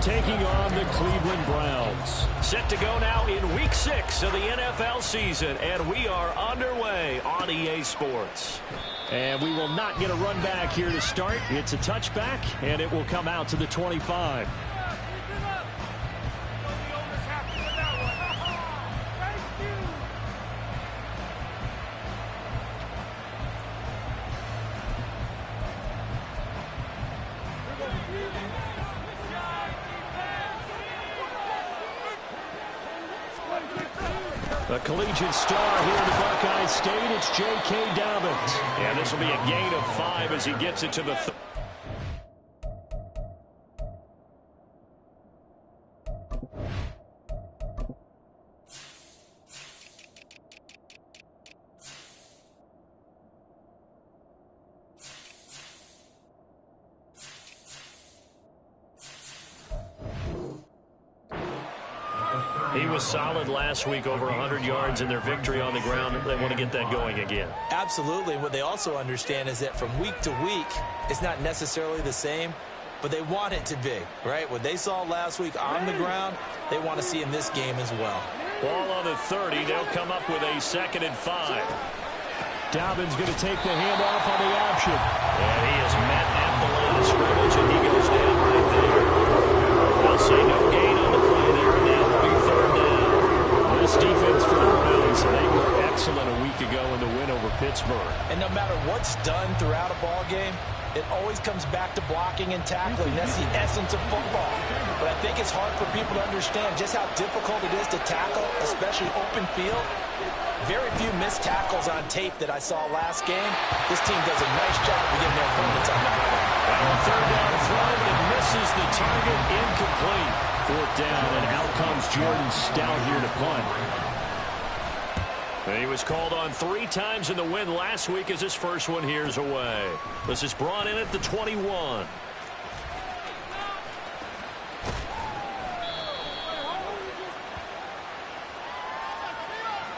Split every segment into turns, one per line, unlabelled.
Taking on the Cleveland Browns.
Set to go now in Week 6 of the NFL season, and we are underway on EA Sports.
And we will not get a run back here to start. It's a touchback, and it will come out to the 25.
The collegiate star here in the Buckeye State, it's J.K. Dobbins. And this will be a gain of 5 as he gets it to the He was solid last week, over 100 yards in their victory on the ground. They want to get that going again.
Absolutely. What they also understand is that from week to week, it's not necessarily the same, but they want it to be, right? What they saw last week on the ground, they want to see in this game as well.
Ball on the 30. They'll come up with a 2nd and 5.
Dobbins going to take the handoff on the option.
And he is met at the line of scrimmage, and he goes down right there. They'll say no gain on the play there, and that will be 3rd down.
This defense for the Browns, they were excellent a week ago in the win over Pittsburgh.
And no matter what's done throughout a ball game, it always comes back to blocking and tackling. That's the essence of football. But I think it's hard for people to understand just how difficult it is to tackle, especially open field. Very few missed tackles on tape that I saw last game. This team does a nice job of getting their opponents on the ground.
Well, 3rd down throw, and misses the target, incomplete.
4th down, and out comes Jordan Stout here to punt.
He was called on 3 times in the win last week as his first one here's away. This is brought in at the 21.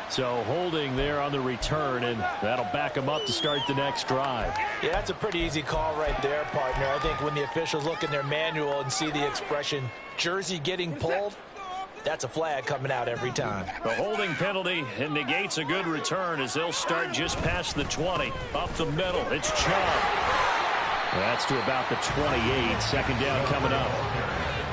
So holding there on the return, and that'll back them up to start the next drive.
Yeah, that's a pretty easy call right there, partner. I think when the officials look in their manual and see the expression jersey getting pulled, that's a flag coming out every time.
The holding penalty negates a good return as they'll start just past the 20. Up the middle, it's Chubb.
That's to about the 28. 2nd down coming up.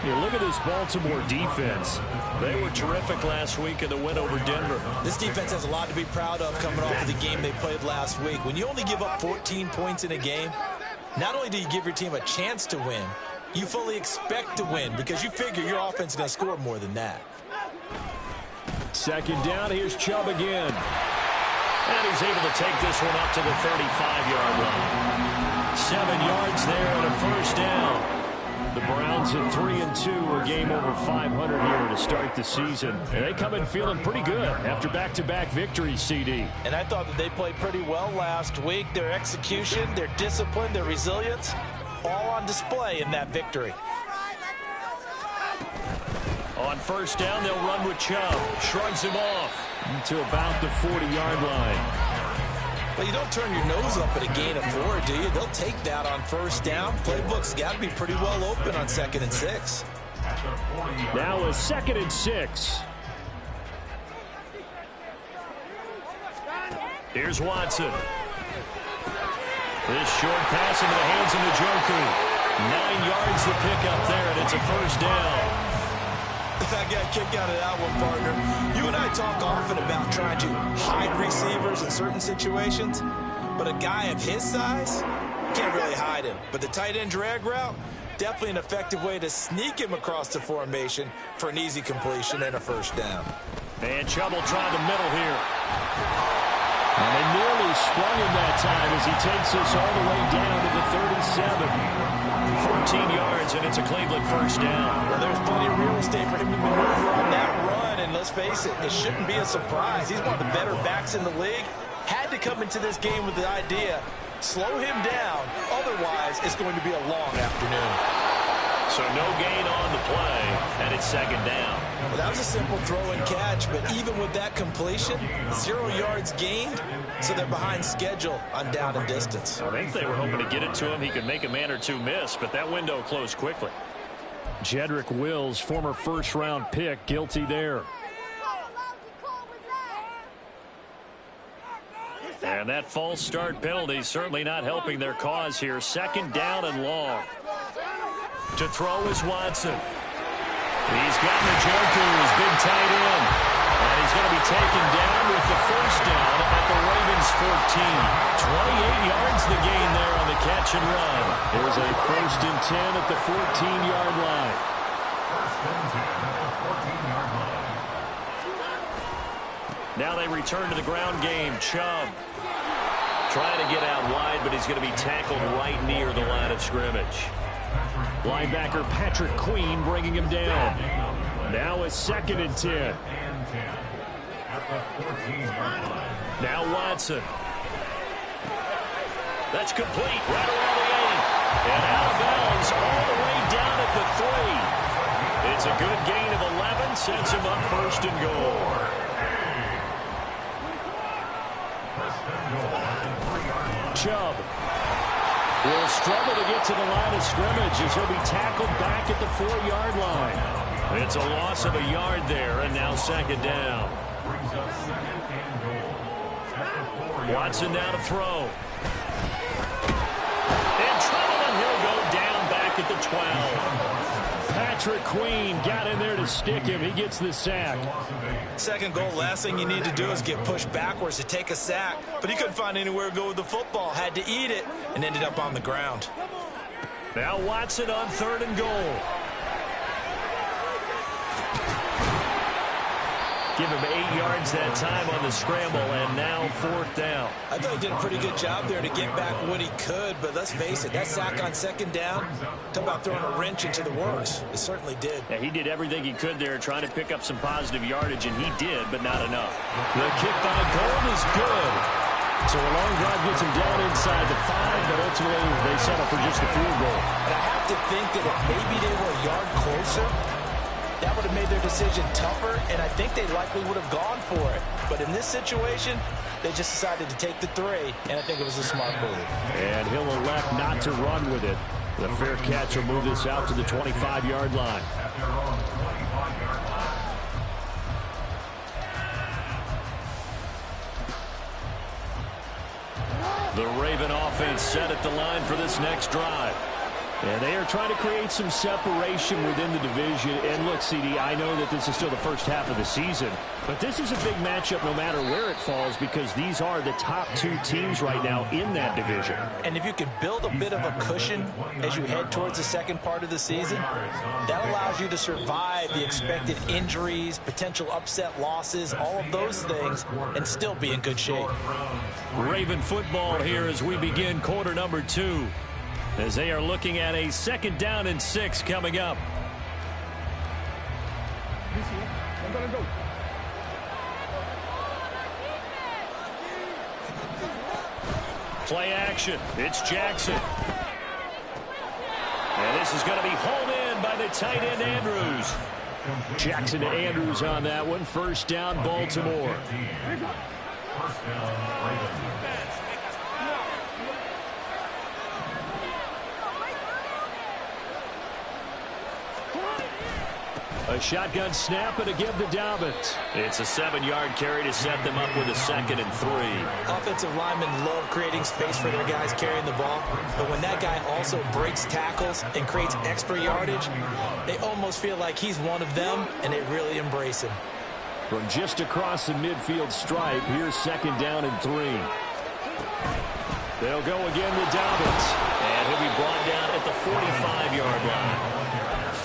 Here, look at this Baltimore defense.
They were terrific last week in the win over Denver.
This defense has a lot to be proud of coming off of the game they played last week. When you only give up 14 points in a game, not only do you give your team a chance to win, you fully expect to win because you figure your offense is going to score more than that.
2nd down, here's Chubb again.
And he's able to take this one up to the 35-yard line. 7 yards there and a 1st down. The Browns at 3-2, a game over 500 here to start the season. And they come in feeling pretty good after back-to-back victories, CD.
And I thought that they played pretty well last week. Their execution, their discipline, their resilience, all on display in that victory.
On 1st down, they'll run with Chubb. Shrugs him off
to about the 40-yard line.
Well, you don't turn your nose up at a gain of 4, do you? They'll take that on 1st down. Playbook's got to be pretty well open on 2nd and 6.
Now a 2nd and 6.
Here's Watson. This short pass into the hands of Njoku. 9 yards to pick up there, and it's a 1st down.
I got a kick out of that one, partner. You and I talk often about trying to hide receivers in certain situations, but a guy of his size, can't really hide him. But the tight end drag route, definitely an effective way to sneak him across the formation for an easy completion and a 1st down.
And Chubb will try the middle here.
And they nearly sprung him that time as he takes this all the way down to the 37.
14 yards, and it's a Cleveland 1st down.
Well, there's plenty of real estate for him to maneuver on that run, and let's face it, it shouldn't be a surprise. He's one of the better backs in the league. Had to come into this game with the idea, slow him down, otherwise it's going to be a long afternoon.
So no gain on the play, and it's 2nd down.
Well, that was a simple throw and catch, but even with that completion, 0 yards gained, so they're behind schedule on down and distance.
I think they were hoping to get it to him. He could make a man or two miss, but that window closed quickly.
Jedrick Wills, former first-round pick, guilty there.
And that false start penalty certainly not helping their cause here. Second down and long. To throw is Watson. He's got Njoku's big tight end. And he's going to be taken down with the first down at the Ravens 14. 28 yards the gain there on the catch and run.
There's a 1st and 10 at the 14-yard line.
Now they return to the ground game. Chubb trying to get out wide, but he's going to be tackled right near the line of scrimmage.
Linebacker Patrick Queen bringing him down. Now a 2nd and 10.
Now Watson. That's complete right around the 8. And out of bounds all the way down at the 3. It's a good gain of 11. Sets him up 1st and goal.
Chubb will struggle to get to the line of scrimmage as he'll be tackled back at the 4-yard line.
It's a loss of a yard there, and now 2nd down. Watson now to throw. In trouble, and he'll go down back at the 12.
Patrick Queen got in there to stick him. He gets the sack.
2nd goal, last thing you need to do is get pushed backwards to take a sack. But he couldn't find anywhere to go with the football. Had to eat it and ended up on the ground.
Now Watson on 3rd and goal. Give him 8 yards that time on the scramble, and now 4th down.
I thought he did a pretty good job there to get back what he could, but let's face it, that sack on 2nd down, talk about throwing a wrench into the works. It certainly did.
Yeah, he did everything he could there trying to pick up some positive yardage, and he did, but not enough.
The kick by Gold is good. So a long drive gets him down inside the 5, but ultimately they settle for just a field goal.
And I have to think that if maybe they were a yard closer, that would have made their decision tougher, and I think they likely would have gone for it. But in this situation, they just decided to take the 3, and I think it was a smart move.
And he'll elect not to run with it. The fair catch will move this out to the 25-yard line.
The Raven offense set at the line for this next drive.
And they are trying to create some separation within the division. And look, CD, I know that this is still the first half of the season, but this is a big matchup no matter where it falls because these are the top 2 teams right now in that division.
And if you can build a bit of a cushion as you head towards the second part of the season, that allows you to survive the expected injuries, potential upset losses, all of those things, and still be in good shape.
Raven football here as we begin quarter number 2. As they are looking at a 2nd down and 6 coming up. Play action. It's Jackson. And this is going to be hauled in by the tight end Andrews.
Jackson to Andrews on that one. 1st down, Baltimore.
First down, Ravens.
A shotgun snap and a give to Dobbins.
It's a 7-yard carry to set them up with a 2nd and 3.
Offensive linemen love creating space for their guys carrying the ball, but when that guy also breaks tackles and creates extra yardage, they almost feel like he's one of them, and they really embrace him.
From just across the midfield stripe, here's 2nd down and 3. They'll go again with Dobbins.
And he'll be brought down at the 45-yard line.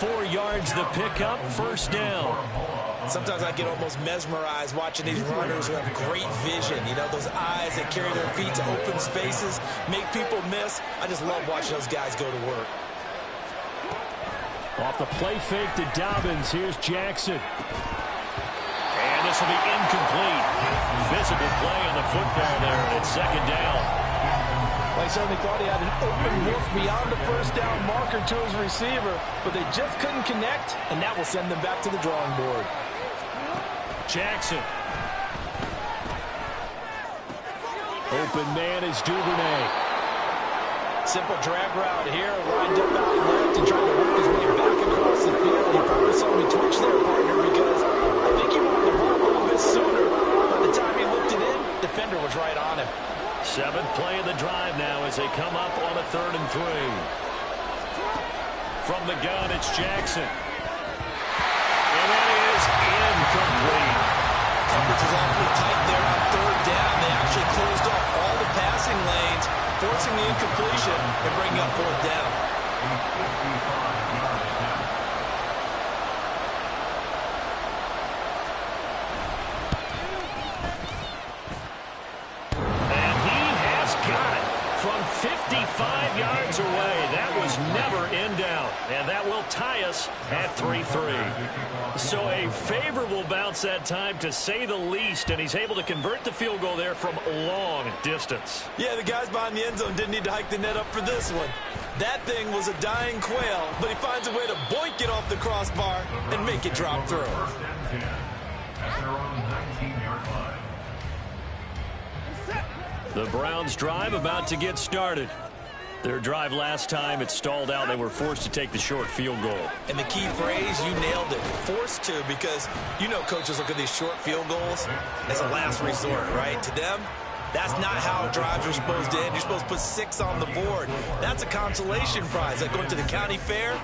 4 yards the pickup, 1st down.
Sometimes I get almost mesmerized watching these runners who have great vision. You know, those eyes that carry their feet to open spaces, make people miss. I just love watching those guys go to work.
Off the play fake to Dobbins, here's Jackson.
And this will be incomplete. Physical play on the football there, and it's 2nd down.
Well, he certainly thought he had an open look beyond the 1st down marker to his receiver, but they just couldn't connect, and that will send them back to the drawing board.
Jackson.
Open man is Duvernay.
Simple drag route here, lined up out left and trying to work his way back across across the field. You probably saw me twitch there, partner, because I think he wanted the ball a little bit sooner. By the time he looked it in, defender was right on him.
Seventh play of the drive now as they come up on a 3rd and 3. From the gun, it's Jackson. And that is incomplete.
Coverage is awfully tight there on 3rd down. They actually closed off all the passing lanes, forcing the incompletion and bringing up 4th down.
And he has got it from 55 yards away. That was never in doubt. And that will tie us at 3-3. So a favorable bounce that time, to say the least, and he's able to convert the field goal there from long distance.
Yeah, the guys behind the end zone didn't need to hike the net up for this one. That thing was a dying quail, but he finds a way to boink it off the crossbar and make it drop through.
First and 10 at their own 19-yard line.
The Browns drive about to get started. Their drive last time, it stalled out. They were forced to take the short field goal.
And the key phrase, you nailed it, forced to, because you know coaches look at these short field goals as a last resort, right? To them, that's not how drives are supposed to end. You're supposed to put 6 on the board. That's a consolation prize. Like going to the county fair,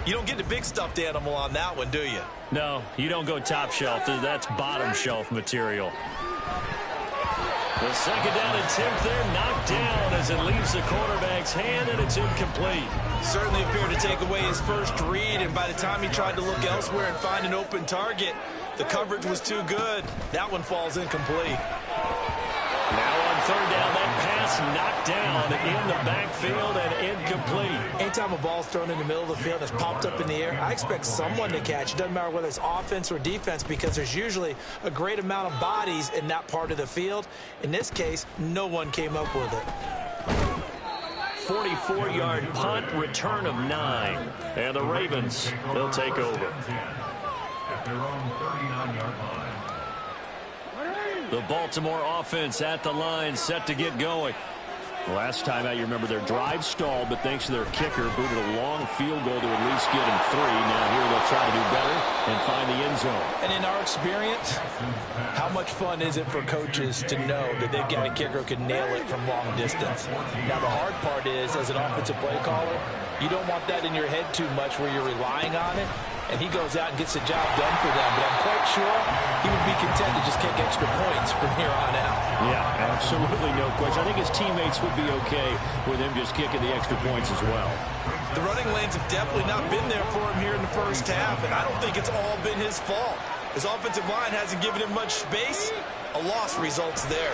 you don't get the big stuffed animal on that one, do you?
No, you don't go top shelf. That's bottom shelf material. The second down attempt there knocked down as it leaves the quarterback's hand, and it's incomplete.
Certainly appeared to take away his first read, and by the time he tried to look elsewhere and find an open target, the coverage was too good. That one falls incomplete.
Now on 3rd down, that pass knocked down in the backfield and incomplete.
Anytime a ball's thrown in the middle of the field and it's popped up in the air, I expect someone to catch. It doesn't matter whether it's offense or defense, because there's usually a great amount of bodies in that part of the field. In this case, no one came up with it.
44-yard punt, return of 9. And the Ravens, they'll take over.
At their own 39-yard line.
The Baltimore offense at the line, set to get going.
Last time out, you remember their drive stalled, but thanks to their kicker, booted a long field goal to at least get him 3. Now here they'll try to do better and find the end zone.
And in our experience, how much fun is it for coaches to know that they've got a kicker who can nail it from long distance? Now, the hard part is, as an offensive play caller, you don't want that in your head too much where you're relying on it, and he goes out and gets the job done for them. But I'm quite sure he would be content to just kick extra points from here on out.
Yeah, absolutely no question. I think his teammates would be okay with him just kicking the extra points as well.
The running lanes have definitely not been there for him here in the first half, and I don't think it's all been his fault. His offensive line hasn't given him much space. A loss results there.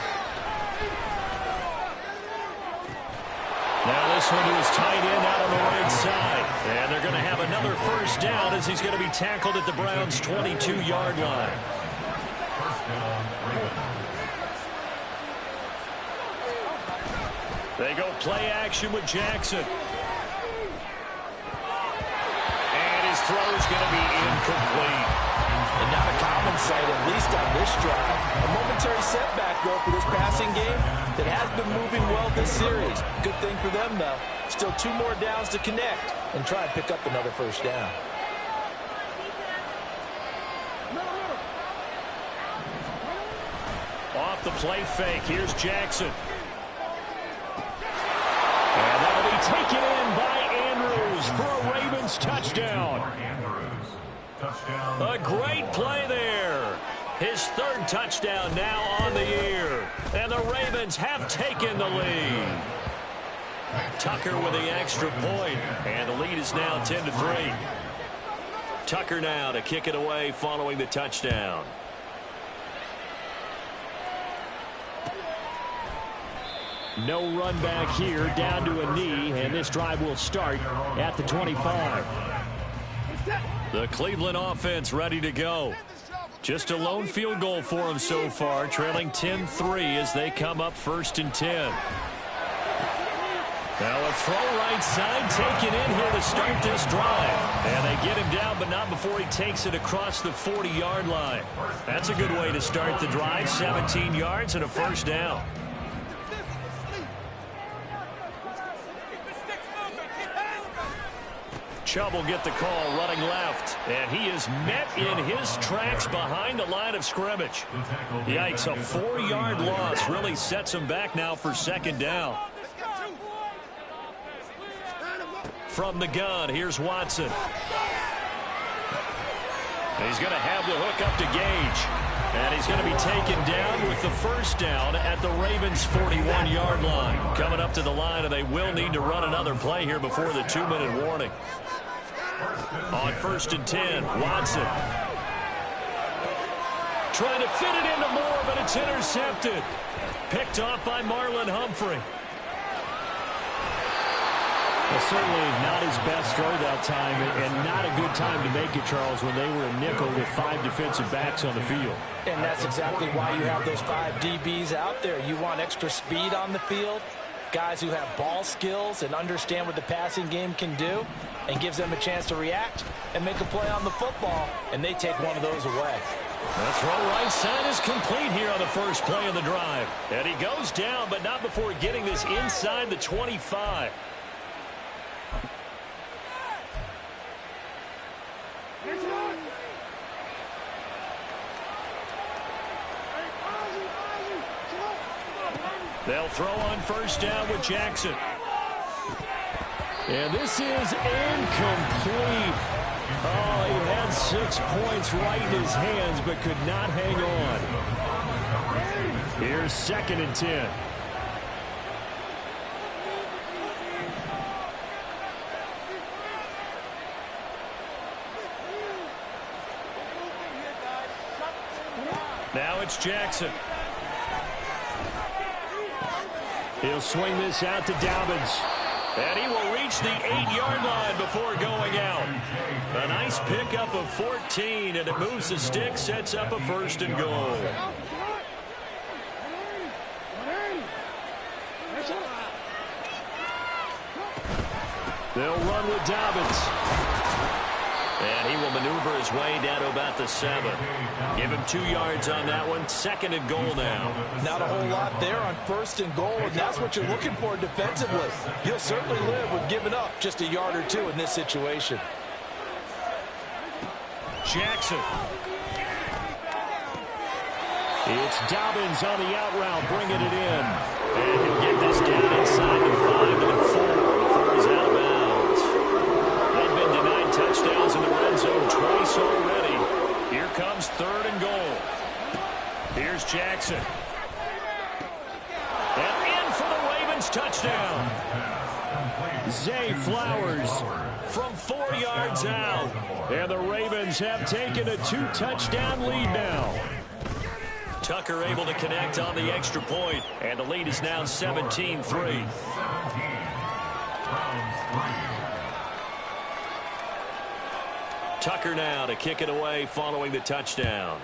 Now this one to his tight end out on the right side. And they're going to have another first down as he's going to be tackled at the Browns' 22-yard line.
First down, Ravens.
They go play action with Jackson. And his throw is going to be incomplete.
And not a common sight, at least on this drive. A momentary setback, though, for this passing game that has been moving well this series. Good thing for them, though. Still 2 more downs to connect and try and pick up another first down.
Off the play fake, here's Jackson. And that'll be taken in by Andrews for a Ravens touchdown.
Andrews. Touchdown.
A great play there. His 3rd touchdown now on the year. And the Ravens have taken the lead. Tucker with the extra point. And the lead is now 10-3. Tucker now to kick it away following the touchdown.
No run back here, down to a knee, and this drive will start at the 25.
The Cleveland offense ready to go. Just a lone field goal for them so far, trailing 10-3 as they come up 1st and 10. Now a throw right side taken in here to start this drive. And they get him down, but not before he takes it across the 40-yard line. That's a good way to start the drive, 17 yards and a first down. Chubb will get the call running left. And he is met in his tracks behind the line of scrimmage. Yikes, a 4-yard loss really sets him back now for second down. From the gun, here's Watson. He's going to have the hook up to Gage. And he's going to be taken down with the first down at the Ravens' 41-yard line. Coming up to the line, and they will need to run another play here before the 2-minute warning. On 1st and 10, Watson. Trying to fit it into Moore, but it's intercepted. Picked off by Marlon Humphrey.
Well, certainly not his best throw that time, and not a good time to make it, Charles, when they were a nickel with 5 defensive backs on the field.
And that's exactly why you have those 5 DBs out there. You want extra speed on the field, guys who have ball skills and understand what the passing game can do, and gives them a chance to react and make a play on the football, and they take one of those away.
The throw right side is complete here on the first play of the drive. And he goes down, but not before getting this inside the 25. They'll throw on first down with Jackson.
And this is incomplete. Oh, he had 6 points right in his hands, but could not hang on. Here's 2nd and 10.
Now it's Jackson.
He'll swing this out to Dobbins.
And he will reach the 8-yard line before going out. A nice pickup of 14, and it moves the stick, sets up a 1st and goal.
They'll run with Dobbins.
And he will maneuver his way down to about the 7. Give him 2 yards on that one. 2nd and goal now.
Not a whole lot there on 1st and goal, and that's what you're looking for defensively. You'll certainly live with giving up just a yard or 2 in this situation.
Jackson.
It's Dobbins on the out route, bringing it in.
And he'll get this down inside the 5 and 4 before he's out of bounds. They've been denied touchdowns in the red zone twice already. Here comes 3rd and goal. Here's Jackson. And in for the Ravens touchdown.
Zay Flowers
from 4 yards out.
And the Ravens have taken a 2-touchdown lead now.
Tucker able to connect on the extra point, and the lead is now 17-3. Tucker now to kick it away following the touchdown.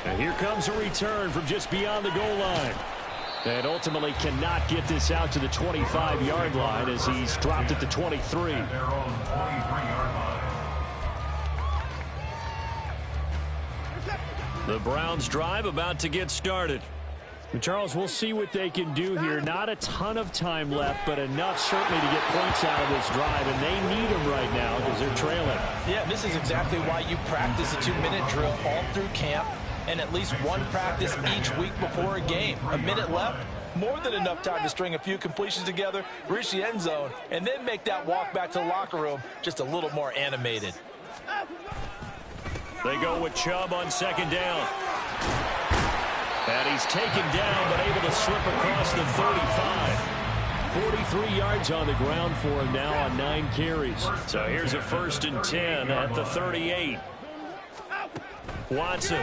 And here comes a return from just beyond the goal line. And ultimately cannot get this out to the 25-yard line as he's dropped at the 23.
The Browns drive about to get started.
Charles, we'll see what they can do here. Not a ton of time left, but enough certainly to get points out of this drive, and they need them right now because they're trailing.
Yeah, this is exactly why you practice a 2-minute drill all through camp and at least one practice each week before a game. A minute left, more than enough time to string a few completions together, reach the end zone, and then make that walk back to the locker room just a little more animated.
They go with Chubb on 2nd down. And he's taken down, but able to slip across the 35.
43 yards on the ground for him now on 9 carries.
So here's a 1st and 10 at the 38. Watson.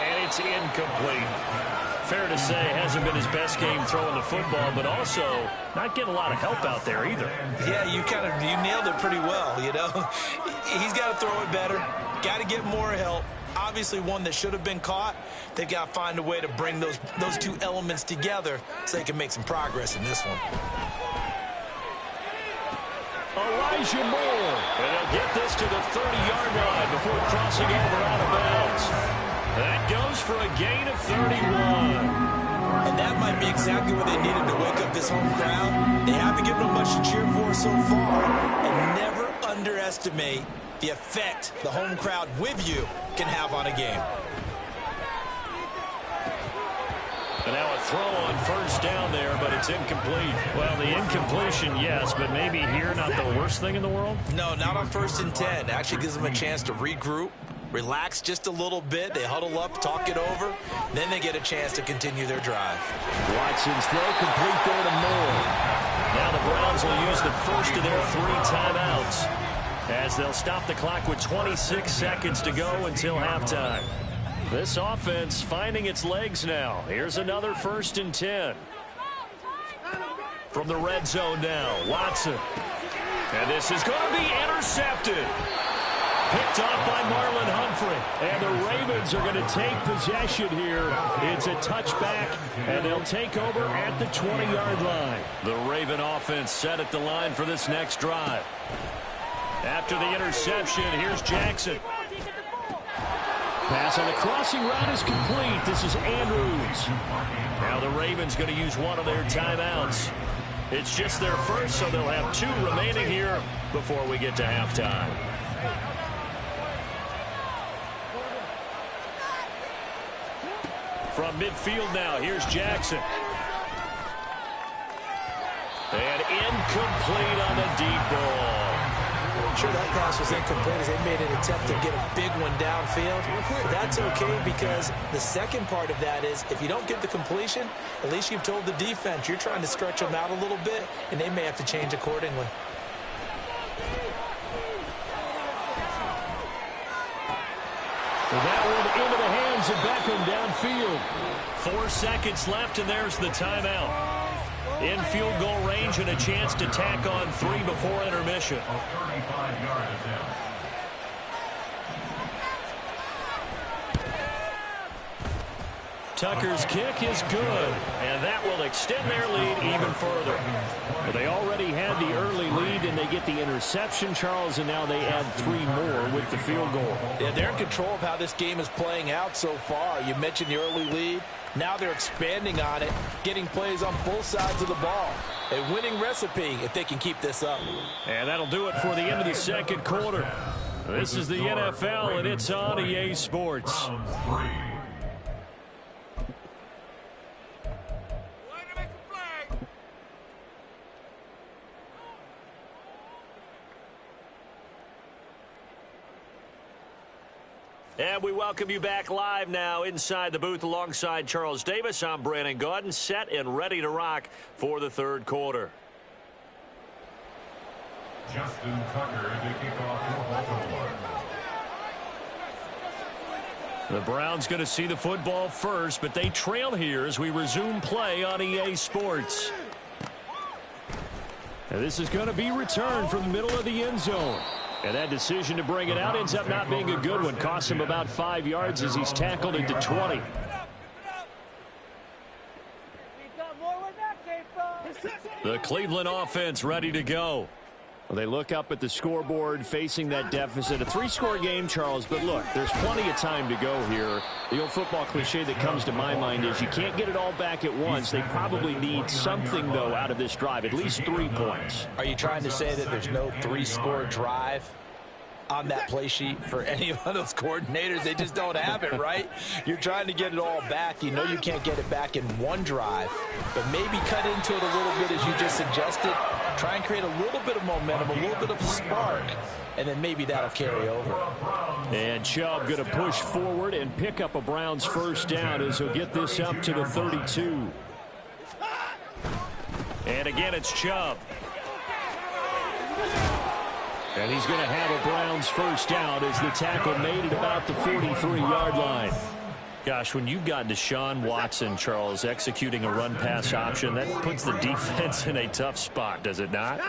And it's incomplete. Fair to say, hasn't been his best game throwing the football, but also not getting a lot of help out there either.
Yeah, you nailed it pretty well, you know. He's got to throw it better, got to get more help. Obviously one that should have been caught. They've got to find a way to bring those 2 elements together so they can make some progress in this one.
Elijah Moore.
And he'll get this to the 30-yard line before crossing over out of bounds. That goes for a gain of 31.
And that might be exactly what they needed to wake up this home crowd. They haven't given them much to cheer for so far. And never underestimate the effect the home crowd with you can have on a game.
And now a throw on first down there, but it's incomplete.
Well, the incompletion, yes, but maybe here not the worst thing in the world?
No, not on 1st and 10. Actually gives them a chance to regroup, relax just a little bit. They huddle up, talk it over. Then they get a chance to continue their drive.
Watson's throw complete there to Moore.
Now the Browns will use the first of their 3 timeouts as they'll stop the clock with 26 seconds to go until halftime. This offense finding its legs now. Here's another 1st and 10. From the red zone now, Watson. And this is going to be intercepted. Picked off by Marlon Humphrey.
And the Ravens are going to take possession here. It's a touchback, and they'll take over at the 20-yard line.
The Raven offense set at the line for this next drive. After the interception, here's Jackson.
Pass on the crossing route is complete. This is Andrews.
Now the Ravens going to use one of their timeouts. It's just their first, so they'll have 2 remaining here before we get to halftime. From midfield now, here's Jackson. And incomplete on the deep ball.
Sure, that pass was incomplete as they made an attempt to get a big one downfield. But that's okay because the second part of that is if you don't get the completion, at least you've told the defense you're trying to stretch them out a little bit, and they may have to change accordingly.
That one into the hands of Beckham downfield.
4 seconds left, and there's the timeout. In field goal range and a chance to tack on 3 before intermission.
35-yard attempt.
Tucker's kick is good, and that will extend their lead even further.
Well, they already had the early lead, and they get the interception, Charles, and now they add 3 more with the field goal.
Yeah, they're in control of how this game is playing out so far. You mentioned the early lead. Now they're expanding on it, getting plays on both sides of the ball. A winning recipe if they can keep this up.
And that'll do it for the end of the second quarter. This is the NFL, and it's on EA Sports. And we welcome you back live now inside the booth alongside Charles Davis. I'm Brandon Gaudin, set and ready to rock for the third quarter.
Justin Tucker to kick off for Baltimore.
The Browns going to see the football first, but they trail here as we resume play on EA Sports.
And this is going to be returned from the middle of the end zone. And that decision to bring it out ends up not being a good one. Costs him about 5 yards as he's tackled into 20.
The Cleveland offense ready to go.
Well, they look up at the scoreboard facing that deficit. A 3-score game, Charles, but look, there's plenty of time to go here. The old football cliche that comes to my mind is you can't get it all back at once. They probably need something, though, out of this drive, at least 3 points.
Are you trying to say that there's no 3-score drive on that play sheet for any of those coordinators? They just don't have it, right? You're trying to get it all back. You know you can't get it back in one drive, but maybe cut into it a little bit as you just suggested. Try and create a little bit of momentum, a little bit of a spark, and then maybe that'll carry over.
And Chubb going to push forward and pick up a Browns first down as he'll get this up to the 32.
And again, it's Chubb.
And he's going to have a Browns first down as the tackle made at about the 43-yard line.
Gosh, when you've got Deshaun Watson, Charles, executing a run-pass option, that puts the defense in a tough spot, does it not?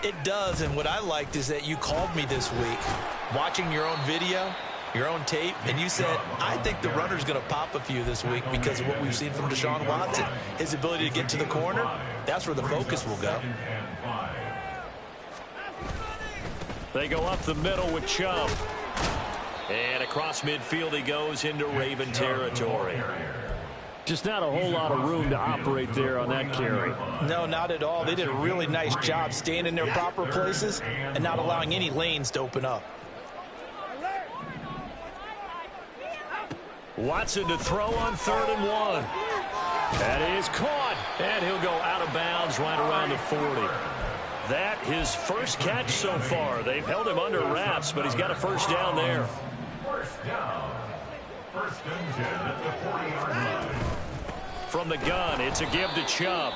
It does, and what I liked is that you called me this week, watching your own video, your own tape, and you said, I think the runner's going to pop a few this week because of what we've seen from Deshaun Watson. His ability to get to the corner, that's where the focus will go.
They go up the middle with Chubb. And across midfield he goes into Raven territory.
Just not a whole lot of room to operate there on that carry.
No, not at all. They did a really nice job staying in their proper places and not allowing any lanes to open up.
Watson to throw on 3rd and 1. That is caught, and he'll go out of bounds right around the 40. That his first catch so far. They've held him under wraps, but he's got a first down there.
First down. 1st and 10 at the 40-yard line.
From the gun, it's a give to Chubb.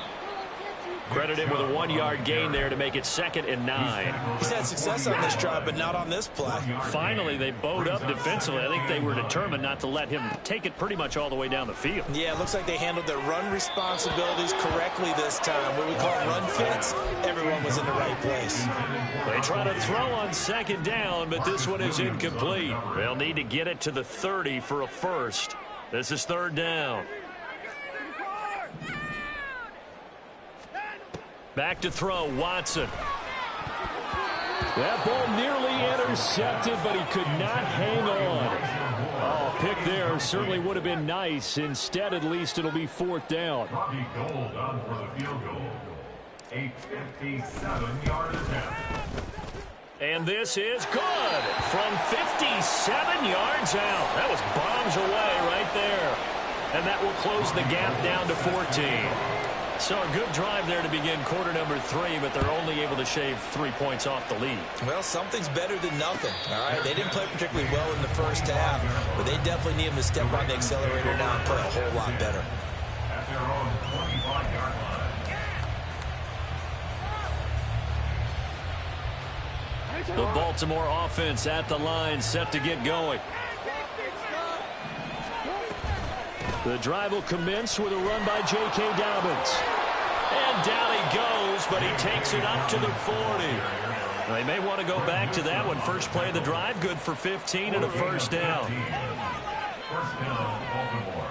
Credited with a 1-yard gain there to make it 2nd and 9.
He's had success on this drive, but not on this play.
Finally, they bowed up defensively. I think they were determined not to let him take it pretty much all the way down the field.
Yeah, it looks like they handled their run responsibilities correctly this time. What we call run fits, everyone was in the right place.
They try to throw on 2nd down, but this one is incomplete. They'll need to get it to the 30 for a first. This is 3rd down. Back to throw, Watson.
That ball nearly intercepted, but he could not hang on. Oh, pick there certainly would have been nice. Instead, at least it'll be 4th down.
Robbie Gould on for the field goal. A 57-yard attempt.
And this is good from 57 yards out. That was bombs away right there. And that will close the gap down to 14. So a good drive there to begin quarter number 3, but they're only able to shave 3 points off the lead.
Well, something's better than nothing. All right, they didn't play particularly well in the first half, but they definitely need him to step on the accelerator now and play a whole lot better.
At their own 25-yard line.
The Baltimore offense at the line, set to get going.
The drive will commence with a run by J.K. Dobbins.
And down he goes, but he takes it up to the 40. They may want to go back to that one. First play of the drive, good for 15 and a first down.
First down, Baltimore.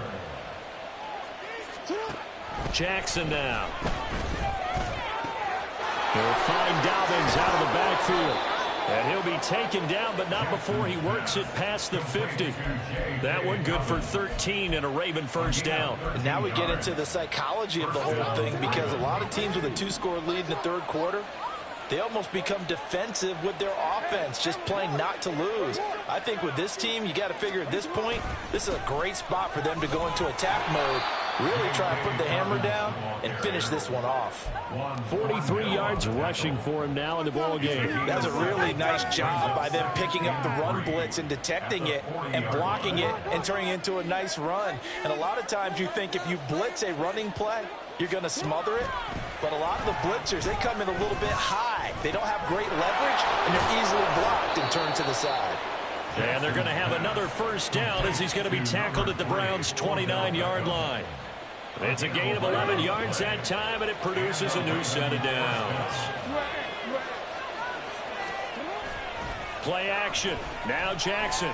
Jackson now.
They'll find Dobbins out of the backfield.
And he'll be taken down, but not before he works it past the 50. That one good for 13 and a Raven first down.
And now we get into the psychology of the whole thing, because a lot of teams with a 2-score lead in the 3rd quarter, they almost become defensive with their offense, just playing not to lose. I think with this team, you got to figure at this point, this is a great spot for them to go into attack mode, really try to put the hammer down and finish this one off.
43 yards rushing for him now in the ball game.
That's a really nice job by them picking up the run blitz and detecting it and blocking it and turning it into a nice run. And a lot of times you think if you blitz a running play, you're going to smother it. But a lot of the blitzers, they come in a little bit high. They don't have great leverage, and they're easily blocked and turned to the side.
And they're going to have another first down as he's going to be tackled at the Browns' 29-yard line. It's a gain of 11 yards that time, and it produces a new set of downs. Play action. Now Jackson.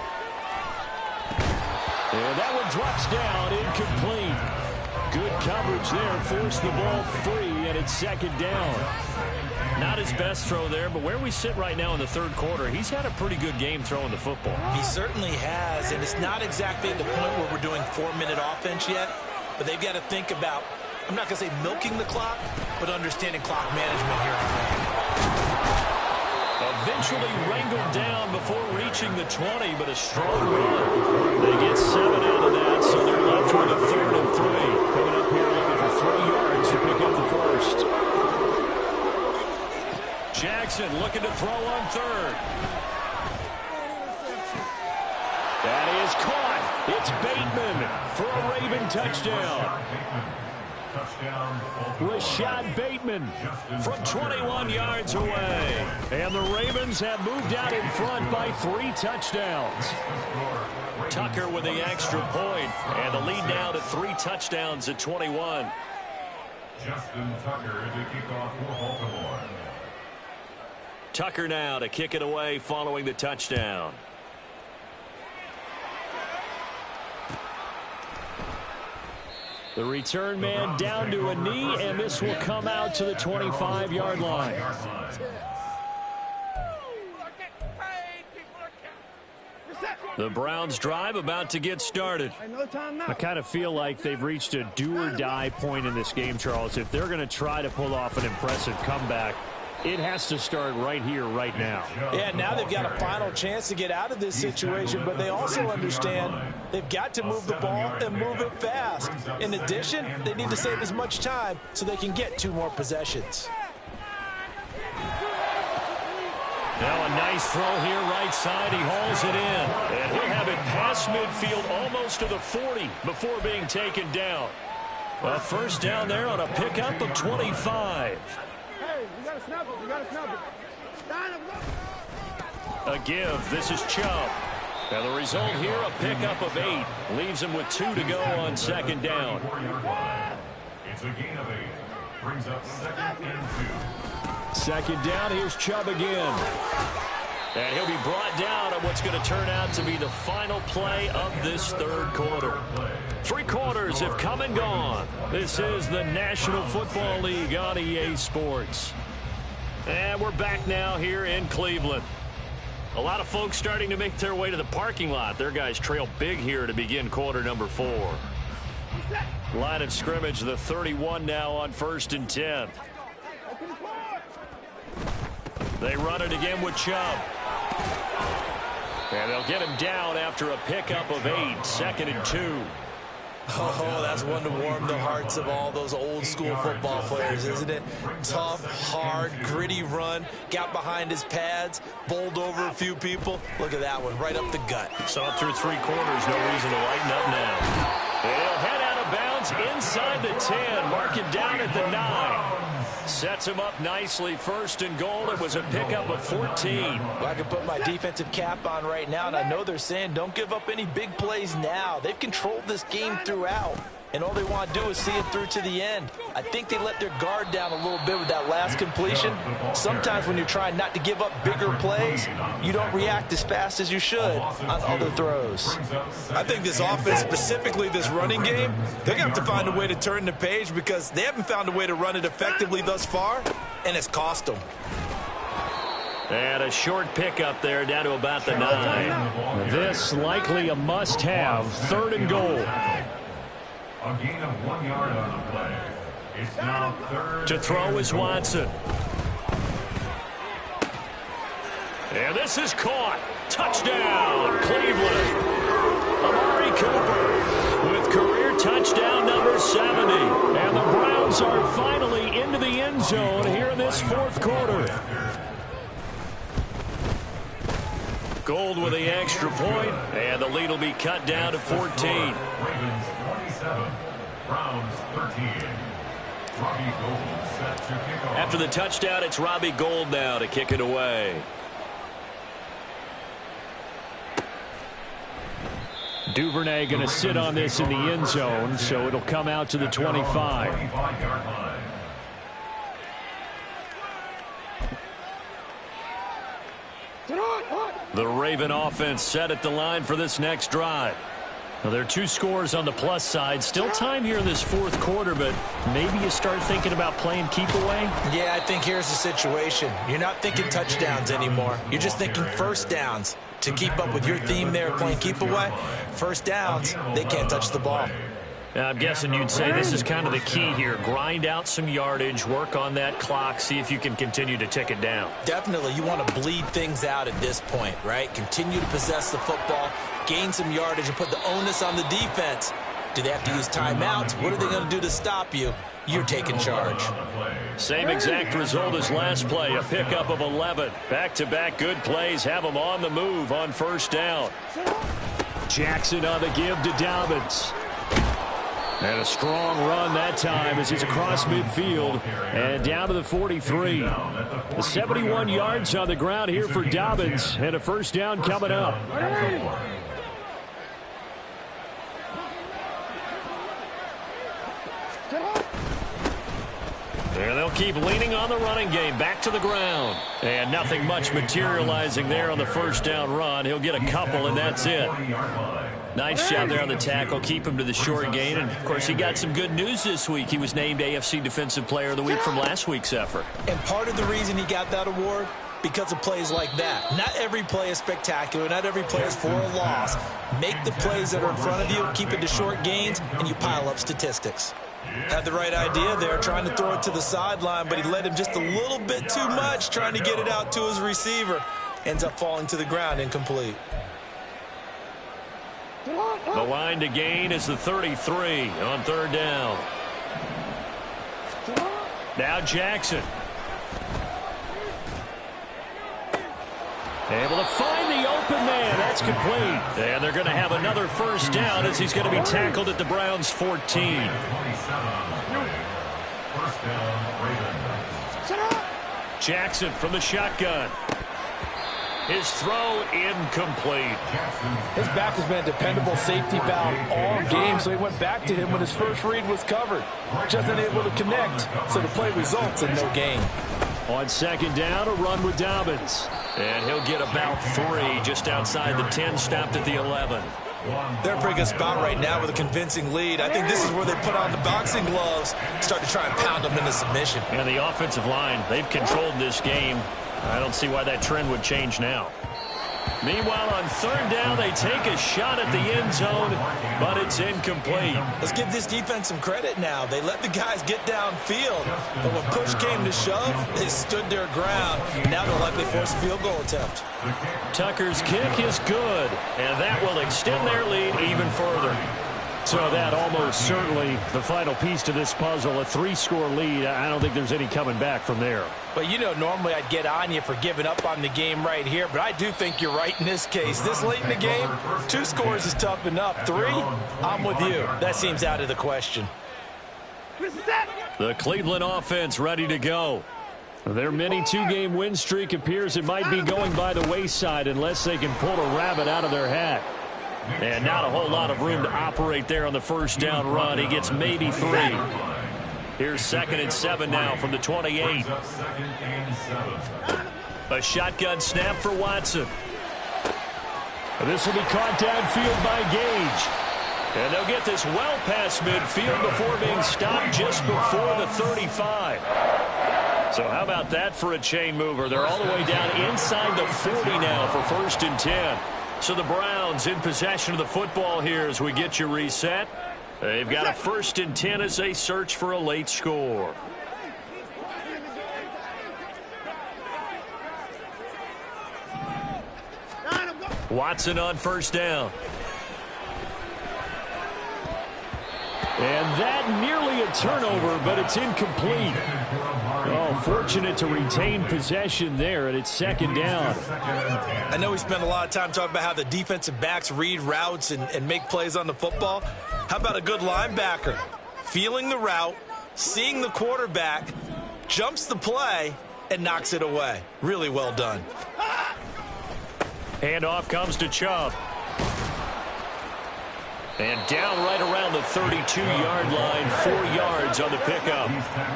And that one drops down, incomplete. Good coverage there, forced the ball free, and it's 2nd down.
Not his best throw there, but where we sit right now in the 3rd quarter, he's had a pretty good game throwing the football.
He certainly has, and it's not exactly at the point where we're doing 4-minute offense yet, but they've got to think about, I'm not going to say milking the clock, but understanding clock management here on that.
Eventually wrangled down before reaching the 20, but a strong run. They get 7 out of that, so they're left with a 3rd and 3.
Coming up here looking for 3 yards to pick up the first.
Jackson looking to throw on 3rd.
That is caught. It's Bateman for a Raven touchdown. Rashad Bateman
from 21 yards away.
And the Ravens have moved out in front by 3 touchdowns.
Tucker with the extra point, and the lead now to 3 touchdowns at 21.
Justin Tucker to kick off for Baltimore.
Tucker now to kick it away following the touchdown.
The return man down to a knee, and this will come out to the 25-yard line.
People are
The Browns drive about to get started.
I kind of feel like they've reached a do-or-die point in this game, Charles. If they're going to try to pull off an impressive comeback, it has to start right here, right now.
Yeah, now they've got a final chance to get out of this situation, but they also understand they've got to move the ball and move it fast. In addition, they need to save as much time so they can get 2 more possessions.
Now a nice throw here right side. He hauls it in. And he'll have it past midfield almost to the 40 before being taken down. A first down there on a pickup of 25. A give. This is Chubb. Now the result here, a pickup of 8. Leaves him with 2 to go on second down.
It's a gain of 8. Brings up 2nd and 2.
Second down, here's Chubb again.
And he'll be brought down on what's going to turn out to be the final play of this third quarter. 3 quarters have come and gone. This is the National Football League on EA Sports. And we're back now here in Cleveland. A lot of folks starting to make their way to the parking lot. Their guys trail big here to begin quarter number 4. Line of scrimmage, the 31 now on 1st and 10. They run it again with Chubb. And they'll get him down after a pickup of 8, 2nd and 2.
Oh, that's one to warm the hearts of all those old school football players, isn't it? Tough, hard, gritty run. Got behind his pads, bowled over a few people. Look at that one, right up the gut.
Saw through 3 quarters, no reason to lighten up now. And he'll head out of bounds inside the 10, mark it down at the 9. Sets him up nicely, 1st and goal. It was a pickup of 14.
Well, I can put my defensive cap on right now, and I know they're saying don't give up any big plays now. They've controlled this game throughout, and all they want to do is see it through to the end. I think they let their guard down a little bit with that last completion. Sometimes when you're trying not to give up bigger plays, you don't react as fast as you should on other throws. I think this offense, specifically this running game, they're going to have to find a way to turn the page because they haven't found a way to run it effectively thus far, and it's cost them.
And a short pickup there down to about the 9.
This likely a must-have, 3rd and goal.
A gain of 1 yard on the play. It's now 3rd.
To throw is Watson. And this is caught. Touchdown, Cleveland. Amari Cooper with career touchdown number 70.
And the Browns are finally into the end zone here in this 4th quarter.
Gold with the extra point, and the lead will be cut down to 14.
Ravens 27, Browns 13. Robbie Gould set to kick off.
After the touchdown, it's Robbie Gould now to kick it away.
Duvernay going to sit on this in the end zone, so it'll come out to the 25.
25-yard line.
The Raven offense set at the line for this next drive. Now, there are 2 scores on the plus side. Still time here in this 4th quarter, but maybe you start thinking about playing keep away?
Yeah, I think here's the situation. You're not thinking touchdowns anymore. You're just thinking first downs. To keep up with your theme there, playing keep away, first downs, they can't touch the ball.
I'm guessing you'd say this is kind of the key here. Grind out some yardage, work on that clock, see if you can continue to tick it down.
Definitely, you want to bleed things out at this point, right? Continue to possess the football, gain some yardage, and put the onus on the defense. Do they have to use timeouts? What are they going to do to stop you? You're taking charge.
Same exact result as last play, a pickup of 11. Back-to-back good plays have them on the move on 1st down.
Jackson on the give to Dobbins. And a strong run that time as he's across midfield and down to the 43. The 71 yards on the ground here for Dobbins, and a first down coming up.
And they'll keep leaning on the running game. Back to the ground. And nothing much materializing there on the first down run. He'll get a couple, and that's it. Nice job there on the tackle. Keep him to the short gain. And, of course, he got some good news this week. He was named AFC Defensive Player of the Week from last week's effort.
And part of the reason he got that award, because of plays like that. Not every play is spectacular. Not every play is for a loss. Make the plays that are in front of you, keep it to short gains, and you pile up statistics. Had the right idea there, trying to throw it to the sideline, but he led him just a little bit too much, trying to get it out to his receiver. Ends up falling to the ground, incomplete.
The line to gain is the 33 on third down. Now Jackson. Able to find the open man. That's complete. And they're going to have another first down as he's going to be tackled at the Browns' 14. Jackson from the shotgun. His throw incomplete.
His back has been a dependable safety valve all game, so he went back to him when his first read was covered. Just unable to connect, so the play results in no gain.
On second down, a run with Dobbins.
And he'll get about 3 just outside the 10, stopped at the 11.
They're in a pretty good spot right now with a convincing lead. I think this is where they put on the boxing gloves, start to try and pound them into submission.
And the offensive line, they've controlled this game. I don't see why that trend would change now. Meanwhile, on third down, they take a shot at the end zone, but it's incomplete.
Let's give this defense some credit now. They let the guys get downfield, but when push came to shove, they stood their ground. Now they'll likely force a field goal attempt.
Tucker's kick is good, and that will extend their lead even further.
So that almost certainly the final piece to this puzzle, a 3-score lead. I don't think there's any coming back from there.
But you know, normally I'd get on you for giving up on the game right here, but I do think you're right in this case. This late in the game, 2 scores is tough enough. 3, I'm with you. That seems out of the question.
The Cleveland offense ready to go.
Their mini 2-game win streak appears it might be going by the wayside unless they can pull a rabbit out of their hat.
And not a whole lot of room to operate there on the first down run. He gets maybe 3. Here's 2nd and 7 now from the 28. A shotgun snap for Watson.
This will be caught downfield by Gage.
And they'll get this well past midfield before being stopped just before the 35. So how about that for a chain mover? They're all the way down inside the 40 now for 1st and 10. So the Browns in possession of the football here as we get you reset. They've got a 1st and 10 as they search for a late score. Watson on first down.
And that nearly a turnover, but it's incomplete. Oh, fortunate to retain possession there, and it's 2nd down.
I know we spent a lot of time talking about how the defensive backs read routes and make plays on the football. How about a good linebacker? Feeling the route, seeing the quarterback, jumps the play, and knocks it away. Really well done.
Handoff comes to Chubb. And down right around the 32-yard line, 4 yards on the pickup.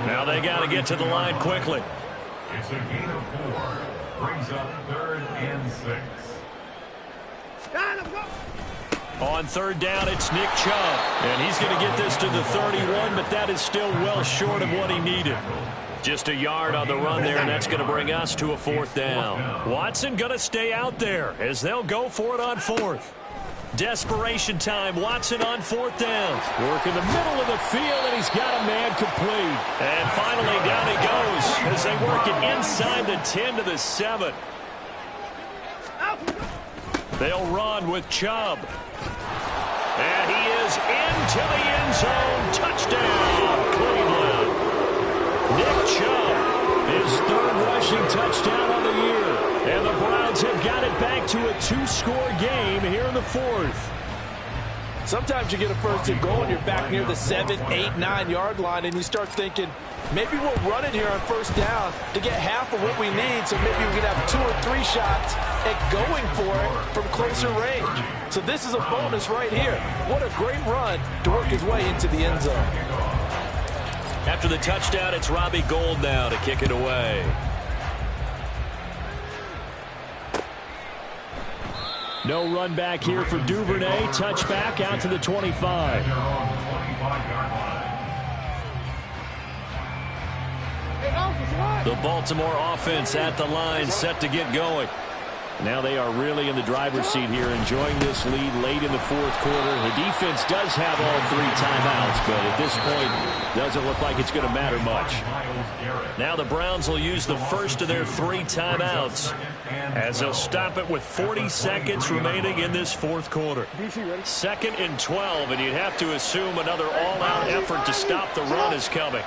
Now they got to get to the line quickly.
It's a gain of 4. Brings up 3rd and 6.
On third down, it's Nick Chubb. And he's going to get this to the 31, but that is still well short of what he needed. Just a yard on the run there, and that's going to bring us to a 4th down. Watson going to stay out there as they'll go for it on 4th. Desperation time. Watson on 4th down.
Work in the middle of the field, and he's got a man complete.
And finally, down he goes as they work it inside the 10 to the 7. They'll run with Chubb. And he is into the end zone. Touchdown, Cleveland. Nick Chubb, his 3rd rushing touchdown on the year. And the Browns have got it back to a 2-score game here in the 4th.
Sometimes you get a 1st and goal and you're back near the 7, 8, 9-yard line, and you start thinking, maybe we'll run it here on 1st down to get half of what we need, so maybe we can have 2 or 3 shots at going for it from closer range. So this is a bonus right here. What a great run to work his way into the end zone.
After the touchdown, it's Robbie Gould now to kick it away.
No run back here for Duvernay. Touchback out to the 25.
They're on the 25-yard line.
The Baltimore offense at the line, set to get going.
Now they are really in the driver's seat here, enjoying this lead late in the fourth quarter. The defense does have all 3 timeouts, but at this point, doesn't look like it's going to matter much.
Now the Browns will use the first of their 3 timeouts as they'll stop it with 40 seconds remaining in this fourth quarter. 2nd and 12, and you'd have to assume another all-out effort to stop the run is coming.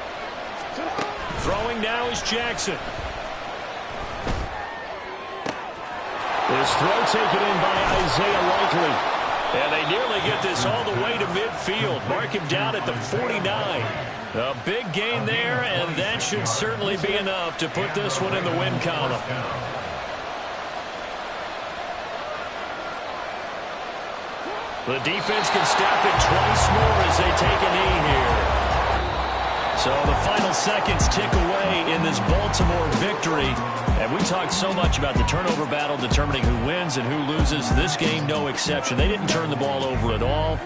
Throwing now is Jackson.
This throw taken in by Isaiah Likely.
And they nearly get this all the way to midfield. Mark him down at the 49. A big gain there, and that should certainly be enough to put this one in the win column. The defense can stop it twice more as they take a knee here. So the final seconds tick away in this Baltimore victory. And we talked so much about the turnover battle determining who wins and who loses. This game, no exception. They didn't turn the ball over at all.